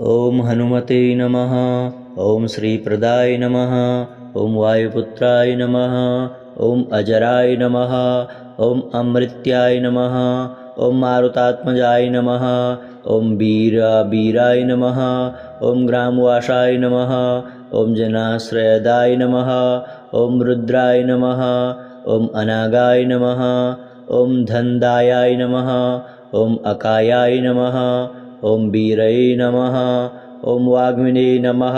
ॐ हनुमते नमः। ॐ श्रीप्रदाय नमः। ॐ वायुपुत्राय नमः। ॐ अजराय नमः। ॐ अमृत्याय नमः। ॐ मारुतात्मजाय नमः। ॐ वीराय नमः। ॐ ग्रामवासाय नमः। ॐ जनाश्रयदाय नमः। ॐ रुद्राय नमः। ॐ अनागाय नमः। ॐ धनदायाय नमः। ॐ अकायाय नमः। ॐ वीरये नमः। ॐ वाग्मिने नमः।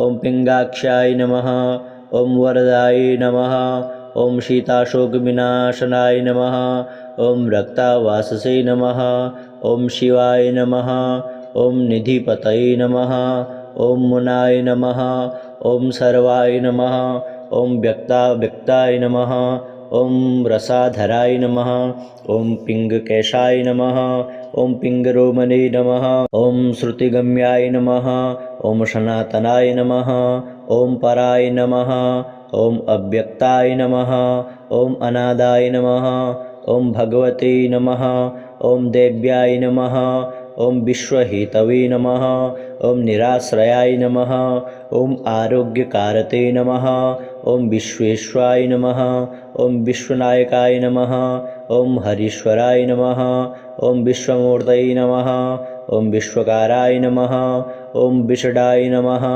ॐ पिङ्गाक्षाय नमः। ॐ वरदाय नमः। ॐ शीताशोकविनाशनाय नमः। ॐ रक्तावाससे नमः। ॐ शिवाय नमः। ॐ निधिपतये नमः। ॐ मुनाय नमः। ॐ सर्वाय नमः। ॐ व्यक्ताय नमः। ॐ रसाधराय नमः। ॐ पिङ्गकेशाय नमः। ॐ पिङ्गरोमणे नमः। ॐ श्रुतिगम्याय नमः। ॐ सनातनाय नमः। ॐ पराय नमः। ॐ अव्यक्ताय नमः। ॐ अनादाय नमः। ॐ भगवते नमः। ॐ देव्याय नमः। ॐ विश्वहेतवे नमः। ॐ निराश्रयाय नमः। ॐ आरोग्यकारते नमः। ॐ विश्वेश्वराय नमः। ॐ विश्वनायकाय नमः। ॐ हरीश्वराय नमः। ॐ विश्वमूर्तये नमः। ॐ विश्वकाराय नमः। ॐ विषडाय नमः।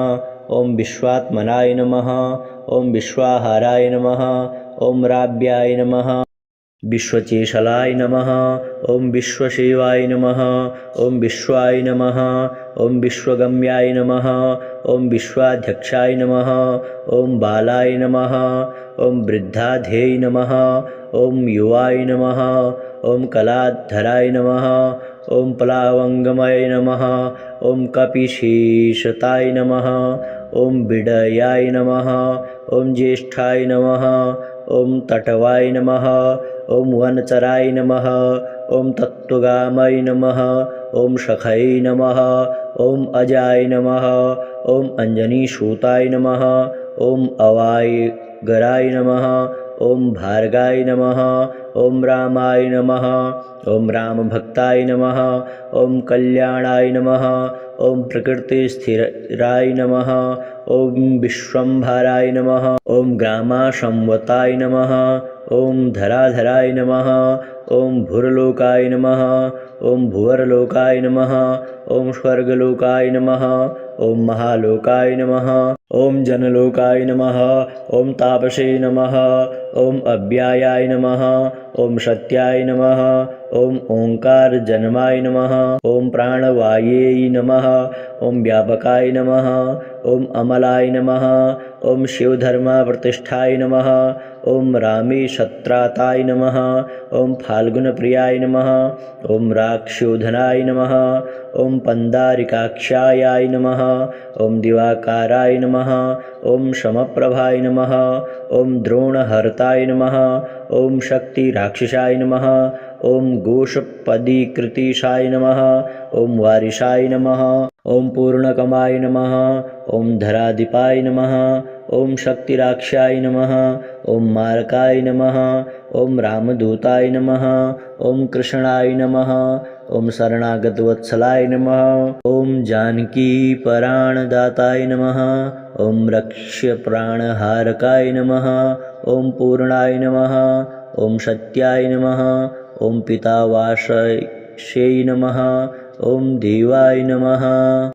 ॐ विश्वात्मनाय नमः। ॐ विश्वाहाराय नमः। ॐ राव्याय नमः। विश्वचेशलाय नमः। ॐ विश्वसेवाय नमः। ॐ विश्वाय नमः। ॐ विश्वगम्याय नमः। ॐ विश्वाध्यक्षाय नमः। ॐ बालाय नमः। ॐ वृद्धाध्येय नमः। ॐ युवाय नमः। ॐ कलाधराय नमः। ॐ प्लावङ्गमय नमः। ॐ कपिशेषताय नमः। ॐ बिडयाय नमः। ॐ ज्येष्ठाय नमः। ॐ तटवाय नमः। ॐ वनचराय नमः। ॐ तत्त्वगामय नमः। ॐ सखये नमः। ॐ अजाय नमः। ॐ अञ्जनीसूताय नमः। ॐ अवायगराय नमः। ॐ भार्गाय नमः। ॐ रामाय नमः। ॐ रामभक्ताय नमः। ॐ कल्याणाय नमः। ॐ प्रकृतिस्थिराय नमः। ॐ विश्वम्भराय नमः। ॐ ग्रामासंवताय नमः। ॐ धराधराय नमः। ॐ भूर्लोकाय नमः। ॐ भुवर्लोकाय नमः। ॐ स्वर्गलोकाय नमः। ॐ महालोकाय नमः। ॐ जनलोकाय नमः। ॐ तापसे नमः। ॐ अव्ययाय नमः। ॐ सत्याय नमः। ॐ ओङ्कारजन्माय नमः। ॐ प्राणवायै नमः। ॐ व्यापकाय नमः। ॐ अमलाय नमः। ॐ शिवधर्मप्रतिष्ठाय नमः। ॐ रामेशत्राताय नमः। ॐ फाल्गुनप्रियाय नमः। ॐ राक्षोधनाय नमः। ॐ पन्दारिकाक्षायाय नमः। ॐ दिवाकाराय नमः। ॐ समप्रभाय नमः। ॐ द्रोणहर्ताय नमः। ॐ शक्तिराक्षसाय नमः। ॐ गोषपदीकृतिशाय नमः। ॐ वारिशाय नमः। ॐ पूर्णकमाय नमः। ॐ धराधिपाय नमः। ॐ शक्तिराक्षाय नमः। ॐ मारकाय नमः। ॐ रामदूताय नमः। ॐ कृष्णाय नमः। ॐ शरणागतवत्सलाय नमः। ॐ जानकीपराणदाताय नमः। ॐ रक्ष्यप्राणहारकाय नमः। ॐ पूर्णाय नमः। ॐ सत्याय नमः। ॐ पितावासये नमः। ॐ देवाय नमः।